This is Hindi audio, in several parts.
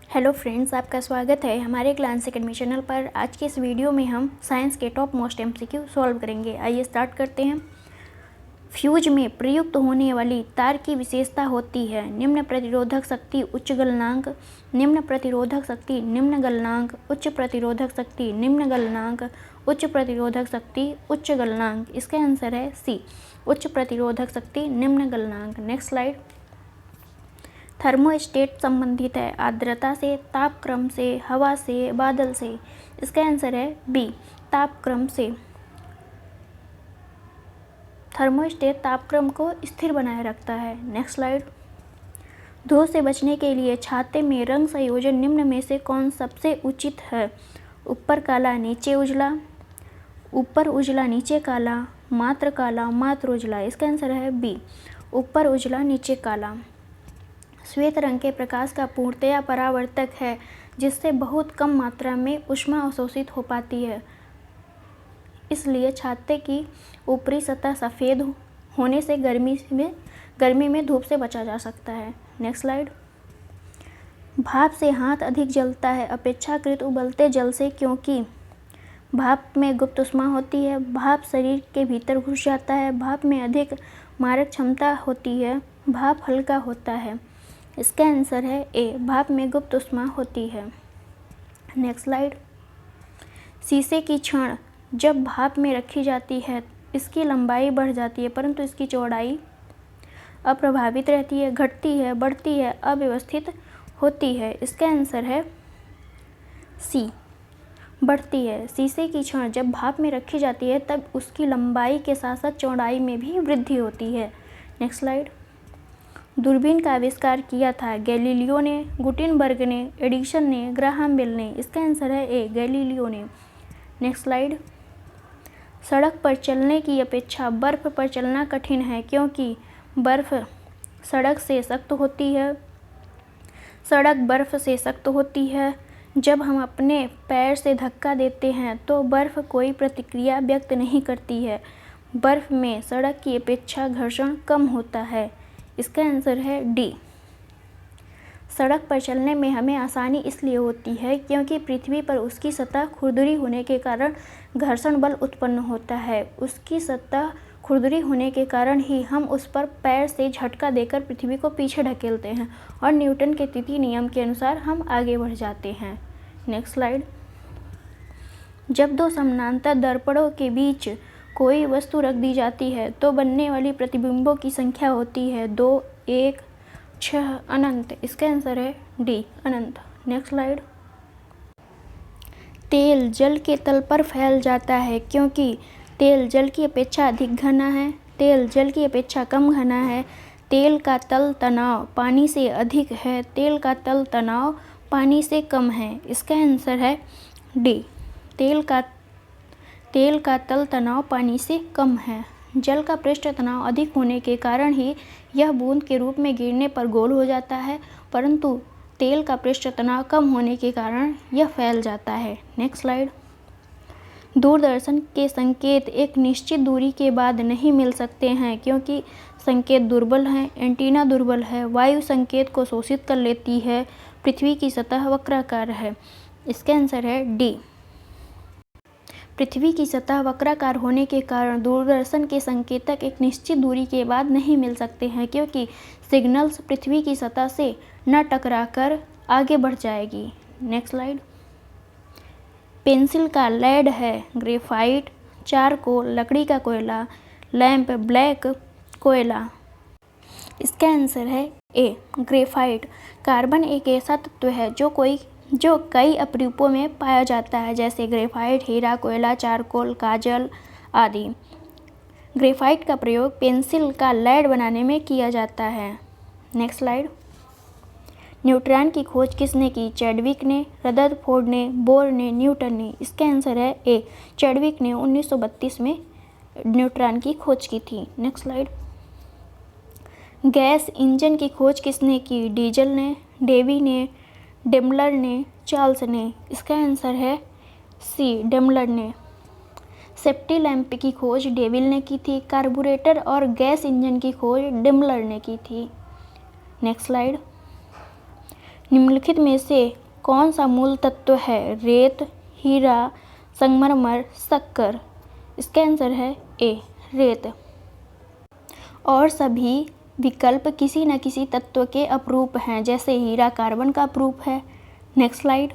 हेलो फ्रेंड्स, आपका स्वागत है हमारे क्लास अकेडमी चैनल पर। आज के इस वीडियो में हम साइंस के टॉप मोस्ट एमसीक्यू सॉल्व करेंगे। आइए स्टार्ट करते हैं। फ्यूज में प्रयुक्त होने वाली तार की विशेषता होती है निम्न प्रतिरोधक शक्ति, उच्च गलनांक, निम्न प्रतिरोधक शक्ति, निम्न गलनांक, उच्च प्रतिरोधक शक्ति, निम्न गलनांक, उच्च प्रतिरोधक शक्ति, उच्च गलनांक। इसका आंसर है सी, उच्च प्रतिरोधक शक्ति, निम्न गलनांक। Next slide. थर्मोस्टेट संबंधित है आर्द्रता से, तापक्रम से, हवा से, बादल से। इसका आंसर है बी, तापक्रम से। थर्मोस्टेट तापक्रम को स्थिर बनाए रखता है। Next slide. धूप से बचने के लिए छाते में रंग संयोजन निम्न में से कौन सबसे उचित है? ऊपर काला, नीचे उजला, ऊपर उजला नीचे काला, मात्र काला, मात्र उजला। इसका आंसर है बी, ऊपर उजला नीचे काला। श्वेत रंग के प्रकाश का पूर्णतया परावर्तक है, जिससे बहुत कम मात्रा में ऊष्मा अवशोषित हो पाती है। इसलिए छाते की ऊपरी सतह सफ़ेद होने से गर्मी में धूप से बचा जा सकता है। Next slide. भाप से हाथ अधिक जलता है अपेक्षाकृत उबलते जल से, क्योंकि भाप में गुप्त ऊष्मा होती है, भाप शरीर के भीतर घुस जाता है, भाप में अधिक मारक क्षमता होती है, भाप हल्का होता है। इसका आंसर है ए, भाप में गुप्त ऊष्मा होती है। Next slide. शीशे की छड़ जब भाप में रखी जाती है इसकी लंबाई बढ़ जाती है, परंतु इसकी चौड़ाई अप्रभावित रहती है, घटती है, बढ़ती है, अव्यवस्थित होती है। इसका आंसर है सी, बढ़ती है। शीशे की छड़ जब भाप में रखी जाती है तब उसकी लंबाई के साथ साथ चौड़ाई में भी वृद्धि होती है। Next slide. दूरबीन का आविष्कार किया था गैलीलियो ने, गुटेनबर्ग ने, एडिसन ने, ग्राहम बेल ने। इसका आंसर है ए, गैलीलियो ने। Next slide. सड़क पर चलने की अपेक्षा बर्फ पर चलना कठिन है, क्योंकि बर्फ सड़क से सख्त होती है। सड़क बर्फ से सख्त होती है। जब हम अपने पैर से धक्का देते हैं तो बर्फ कोई प्रतिक्रिया व्यक्त नहीं करती है। बर्फ में सड़क की अपेक्षा घर्षण कम होता है। इसका आंसर है डी। सड़क पर चलने में हमें आसानी इसलिए होती है क्योंकि पृथ्वी पर उसकी सतह खुरदरी होने के कारण घर्षण बल उत्पन्न होता है। उसकी सतह खुरदरी होने के कारण ही हम उस पर पैर से झटका देकर पृथ्वी को पीछे ढकेलते हैं और न्यूटन के तृतीय नियम के अनुसार हम आगे बढ़ जाते हैं। Next slide. जब दो समानांतर दर्पणों के बीच कोई वस्तु रख दी जाती है तो बनने वाली प्रतिबिंबों की संख्या होती है 2, 1, 6, अनंत। इसका आंसर है डी, अनंत। Next slide. तेल जल के तल पर फैल जाता है क्योंकि तेल जल की अपेक्षा अधिक घना है, तेल जल की अपेक्षा कम घना है, तेल का तल तनाव पानी से अधिक है, तेल का तल तनाव पानी से कम है। इसका आंसर है डी, तेल का तल तनाव पानी से कम है। जल का पृष्ठ तनाव अधिक होने के कारण ही यह बूंद के रूप में गिरने पर गोल हो जाता है, परंतु तेल का पृष्ठ तनाव कम होने के कारण यह फैल जाता है। Next slide. दूरदर्शन के संकेत एक निश्चित दूरी के बाद नहीं मिल सकते हैं क्योंकि संकेत दुर्बल हैं, एंटीना दुर्बल है, वायु संकेत को शोषित कर लेती है, पृथ्वी की सतह वक्राकार है। इसका आंसर है डी। पृथ्वी की सतह वक्राकार होने के कारण दूरदर्शन के संकेतक एक निश्चित दूरी के बाद नहीं मिल सकते हैं क्योंकि सिग्नल्स पृथ्वी की सतह से न टकराकर आगे बढ़ जाएगी। Next slide. पेंसिल का लेड है ग्रेफाइट, चारकोल लकड़ी का कोयला, लैंप ब्लैक कोयला। इसका आंसर है ए, ग्रेफाइट। कार्बन एक ऐसा तत्व है जो कई अपरूपों में पाया जाता है, जैसे ग्रेफाइट, हीरा, कोयला, चारकोल, काजल आदि। ग्रेफाइट का प्रयोग पेंसिल का लेड बनाने में किया जाता है। Next slide. न्यूट्रॉन की खोज किसने की? चैडविक ने, रदरफोर्ड ने, बोर ने, न्यूटन ने। इसका आंसर है ए, चैडविक ने 1932 में न्यूट्रॉन की खोज की थी। Next slide. गैस इंजन की खोज किसने की? डीजल ने, डेवी ने, डेमलर ने, चार्ल्स ने। इसका आंसर है सी, डेमलर ने। सेफ्टी लैंप की खोज डेविल ने की थी। कार्बोरेटर और गैस इंजन की खोज डेमलर ने की थी। Next slide. निम्नलिखित में से कौन सा मूल तत्व है? रेत, हीरा, संगमरमर, शक्कर। इसका आंसर है ए, रेत। और सभी विकल्प किसी न किसी तत्व के अपरूप हैं, जैसे हीरा कार्बन का अपरूप है। Next slide.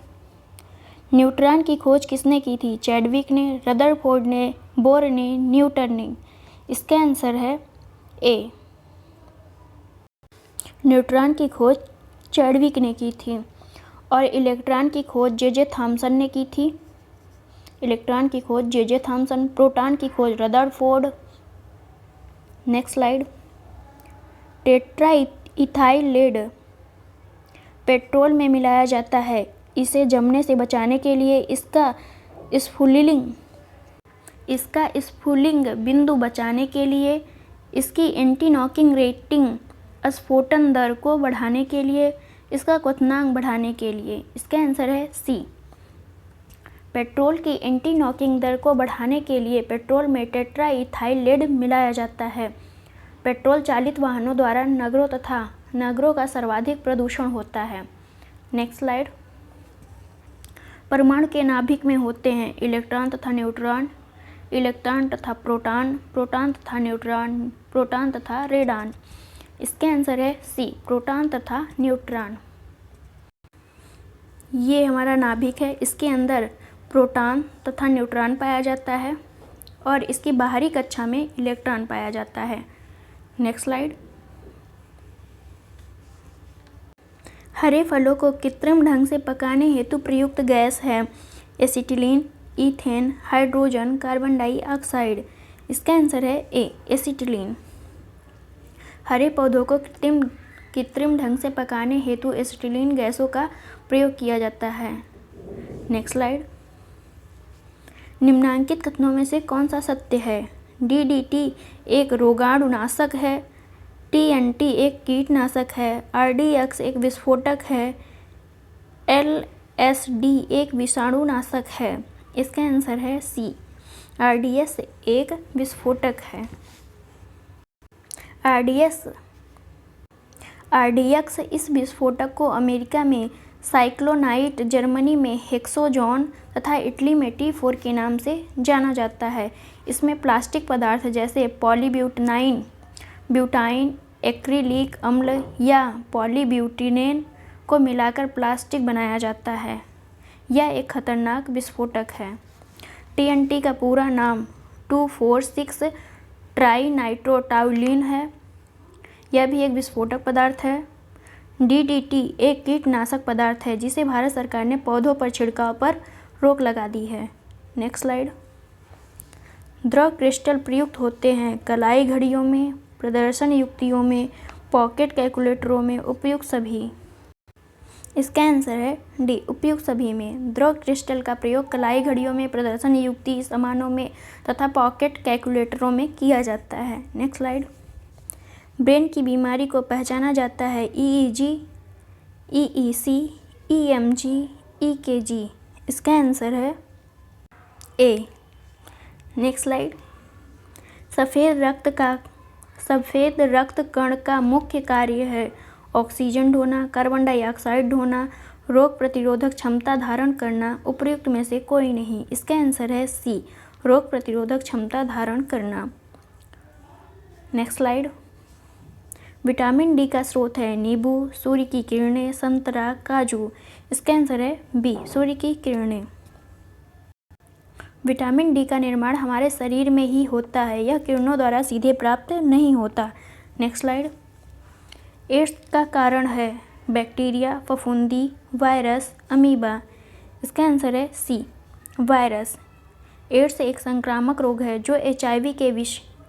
न्यूट्रॉन की खोज किसने की थी? चैडविक ने, रदरफोर्ड ने, बोर ने, न्यूटन ने। इसका आंसर है ए, न्यूट्रॉन की खोज चैडविक ने की थी। और इलेक्ट्रॉन की खोज जे थॉमसन ने की थी। इलेक्ट्रॉन की खोज जे थॉमसन। प्रोटॉन की खोज Rutherford. Next slide. Tetraethyl lead petrol में मिलाया जाता है। इसे जमने से बचाने के लिए इसका स्फुलिंग बिंदु बचाने के लिए, इसकी एंटी नॉकिंग रेटिंग, स्फोटन दर को बढ़ाने के लिए, इसका क्वथनांक बढ़ाने के लिए। इसका आंसर है सी। पेट्रोल की एंटी नॉकिंग दर को बढ़ाने के लिए पेट्रोल में टेट्रा इथाइल लेड मिलाया जाता है। पेट्रोल चालित वाहनों द्वारा नगरों का सर्वाधिक प्रदूषण होता है। Next slide. परमाणु के नाभिक में होते हैं इलेक्ट्रॉन तथा न्यूट्रॉन, इलेक्ट्रॉन तथा प्रोटॉन, प्रोटॉन तथा न्यूट्रॉन, प्रोटॉन तथा रेडॉन। इसके आंसर है सी, प्रोटॉन तथा न्यूट्रॉन। ये हमारा नाभिक है, इसके अंदर प्रोटॉन तथा न्यूट्रॉन पाया जाता है और इसकी बाहरी कक्षा में इलेक्ट्रॉन पाया जाता है। Next slide. हरे फलों को कृत्रिम ढंग से पकाने हेतु प्रयुक्त गैस है acetylene, ethane, hydrogen, carbon dioxide. इसका आंसर है ए, एसिटिलीन। हरे पौधों को कृत्रिम ढंग से पकाने हेतु एसिटिलीन गैसों का प्रयोग किया जाता है। Next slide. निम्नांकित कथनों में से कौन सा सत्य है? डीडीटी एक रोगाणुनाशक है, टीएनटी एक कीटनाशक है, आरडीएक्स एक विस्फोटक है, एलएसडी एक विषाणुनाशक है। इसका आंसर है सी, आरडीएक्स एक विस्फोटक है। आरडीएक्स इस विस्फोटक को अमेरिका में साइक्लोनाइट, जर्मनी में हेक्सोजोन तथा इटली में T4 के नाम से जाना जाता है। इसमें प्लास्टिक पदार्थ जैसे पॉलीब्यूटाइन, एक्रिलिक अम्ल या पॉलीब्यूटिनेन को मिलाकर प्लास्टिक बनाया जाता है। यह एक खतरनाक विस्फोटक है। टीएनटी का पूरा नाम 2,4,6 ट्राइनाइट्रोटाउलिन है। यह भी एक विस्फोटक पदार्थ है। डीडीटी एक कीटनाशक पदार्थ है जिसे भारत सरकार ने पौधों पर छिड़काव पर रोक लगा दी है। Next slide. द्रव क्रिस्टल प्रयुक्त होते हैं कलाई घड़ियों में, प्रदर्शन युक्तियों में, पॉकेट कैलकुलेटरों में, उपयुक्त सभी। इसका आंसर है डी, उपयुक्त सभी में। द्रव क्रिस्टल का प्रयोग कलाई घड़ियों में, प्रदर्शन युक्ति सामानों में तथा पॉकेट कैलकुलेटरों में किया जाता है। Next slide. ब्रेन की बीमारी को पहचाना जाता है ईईजी, ईईसी, ईएमजी, ईकेजी। इसका आंसर है ए। Next slide. सफ़ेद रक्त कण का मुख्य कार्य है ऑक्सीजन ढोना, कार्बन डाइऑक्साइड ढोना, रोग प्रतिरोधक क्षमता धारण करना। उपयुक्त में से कोई नहीं। इसका आंसर है सी, रोग प्रतिरोधक क्षमता धारण करना। Next slide. विटामिन डी का स्रोत है नींबू, सूर्य की किरणें, संतरा, काजू। इसका आंसर है बी, सूर्य की किरणें। विटामिन डी का निर्माण हमारे शरीर में ही होता है, यह किरणों द्वारा सीधे प्राप्त नहीं होता। Next slide. एड्स का कारण है बैक्टीरिया, फफूंदी, वायरस, अमीबा। इसका आंसर है सी, वायरस। एड्स एक संक्रामक रोग है जो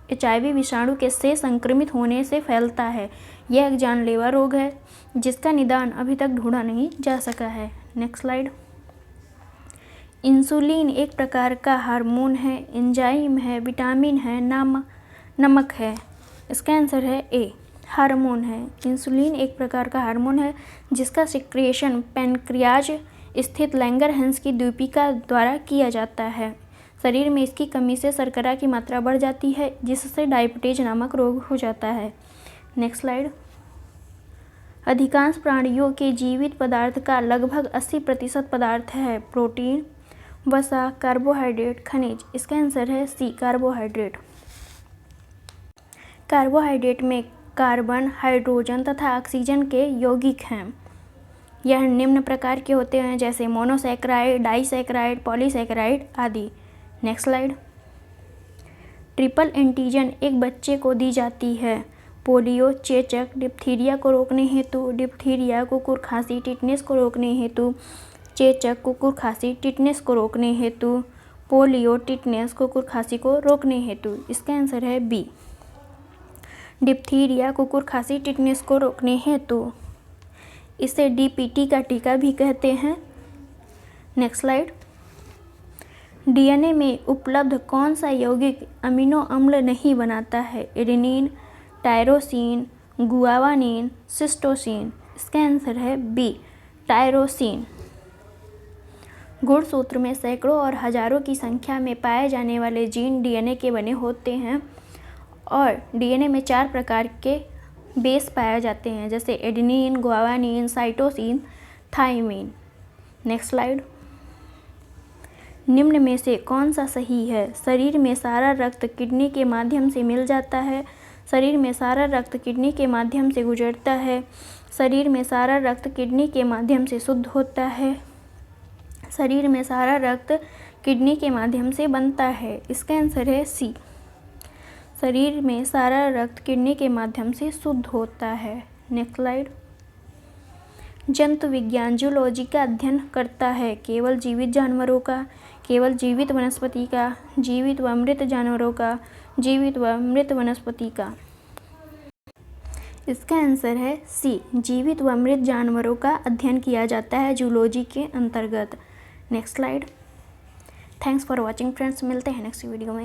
एचआईवी विषाणु के से संक्रमित होने से फैलता है। यह एक जानलेवा रोग है जिसका निदान अभी तक ढूंढा नहीं जा सका है। Next slide. इंसुलिन एक प्रकार का हार्मोन है, एंजाइम है, विटामिन है, नमक है। इसका आंसर है ए, हार्मोन है। इंसुलिन एक प्रकार का हार्मोन है जिसका सिक्रेशन पैनक्रियाज स्थित लैंगरहैंस की द्वीपिका द्वारा किया जाता है। शरीर में इसकी कमी से शर्करा की मात्रा बढ़ जाती है जिससे डायबिटीज नामक रोग हो जाता है। Next slide. अधिकांश प्राणियों के जीवित पदार्थ का लगभग 80% पदार्थ है प्रोटीन, वसा, कार्बोहाइड्रेट, खनिज। इसका आंसर है सी, कार्बोहाइड्रेट। कार्बोहाइड्रेट में कार्बन, हाइड्रोजन तथा ऑक्सीजन के यौगिक हैं। यह निम्न प्रकार के होते हैं जैसे मोनोसैकेराइड, डाइसैकेराइड, पॉलीसैकेराइड आदि। Next slide. ट्रिपल एंटीजन एक बच्चे को दी जाती है पोलियो, चेचक, डिप्थीरिया को रोकने हेतु, डिप्थीरिया, कुकुर खांसी, टिटनेस को रोकने हेतु, चेचक, कुकुर खांसी, टिटनेस को रोकने हेतु, पोलियो, टिटनेस, कुकुर खांसी को रोकने हेतु। इसका आंसर है बी, डिप्थीरिया, कुकुर खांसी, टिटनेस को रोकने हेतु। इसे डीपीटी का टीका भी कहते हैं। Next slide. डीएनए में उपलब्ध कौन सा यौगिक अमीनो अम्ल नहीं बनाता है? Adenine, tyrosine, guanine, cytosine. इसका आंसर है बी, टायरोसिन। गुणसूत्र में सैकड़ों और हजारों की संख्या में पाए जाने वाले जीन डीएनए के बने होते हैं और डीएनए में 4 प्रकार के बेस पाए जाते हैं जैसे adenine, guanine, cytosine, thymine. Next slide. निम्न में से कौन सा सही है? शरीर में सारा रक्त किडनी के माध्यम से मिल जाता है, शरीर में सारा रक्त किडनी के माध्यम से गुजरता है, शरीर में सारा रक्त किडनी के माध्यम से शुद्ध होता है, शरीर में सारा रक्त किडनी के माध्यम से बनता है। इसका आंसर है सी, शरीर में सारा रक्त किडनी के माध्यम से शुद्ध होता है। Next slide. जंतु विज्ञान जूलॉजी का अध्ययन करता है केवल जीवित जानवरों का, केवल जीवित वनस्पति का, जीवित व मृत जानवरों का, जीवित व मृत वनस्पति का। इसका आंसर है सी, जीवित व मृत जानवरों का अध्ययन किया जाता है जूलॉजी के अंतर्गत। Next slide. Thanks for watching friends, मिलते हैं नेक्स्ट वीडियो में।